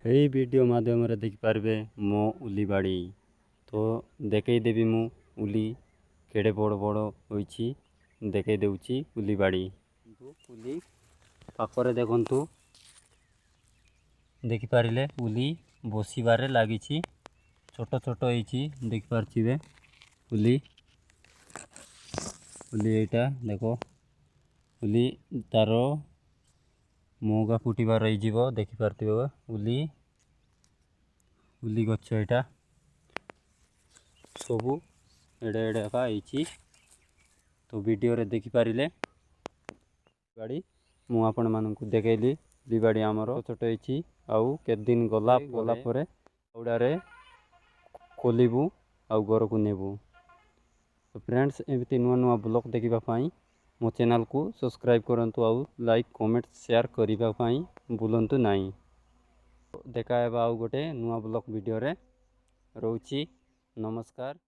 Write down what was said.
এই ভিডিଓ ମାଧ୍ୟମରେ ଦେଖିପାରିବେ ମୋ ଉଲି ବାଡ଼ି। ତ ଦେଖେଇ ଦେବି ମୁଁ ଉଲି କେଡ଼େ ବଡ଼ ବଡ଼ ହୋଇଛି, ଦେଖେଇ ଦେଉଛି ଉଲି ବାଡ଼ି। ଉଲି ପାଖରେ ଦେଖନ୍ତୁ, ଦେଖିପାରିଲେ ଉଲି ବସିବାରେ ଲାଗିଛି। ଛୋଟ ଛୋଟ ହେଇଛି, ଦେଖିପାରୁଥିବେ ଉଲି ଏଇଟା ଦେଖ, ଉଲି ତାର ମୌଗା ଫୁଟିବାର ହେଇଯିବ, ଦେଖିପାରୁଥିବେ ଉଲି ଗଛ ଏଇଟା ସବୁ ଏଡ଼େ ଏଡ଼େ ଏକା ହେଇଛି। ତ ଭିଡ଼ିଓରେ ଦେଖିପାରିଲେ ବାଡ଼ି ମୁଁ ଆପଣମାନଙ୍କୁ ଦେଖେଇଲି। ଉଲି ବାଡ଼ି ଆମର ଛୋଟ ହେଇଛି, ଆଉ କେତେ ଦିନ ଗଲା ପରେ ଉଡ଼ାରେ ଖୋଲିବୁ ଆଉ ଘରକୁ ନେବୁ। ତ ଫ୍ରେଣ୍ଡସ୍, ଏମିତି ନୂଆ ନୂଆ ବ୍ଲଗ୍ ଦେଖିବା ପାଇଁ ମୋ ଚ୍ୟାନେଲକୁ ସବସ୍କ୍ରାଇବ୍ କରନ୍ତୁ, ଆଉ ଲାଇକ୍ କମେଣ୍ଟ ସେୟାର କରିବା ପାଇଁ ଭୁଲନ୍ତୁ ନାହିଁ। ଦେଖା ହେବା ଆଉ ଗୋଟେ ନୂଆ ବ୍ଲଗ୍ ଭିଡ଼ିଓରେ। ରହୁଛି, ନମସ୍କାର।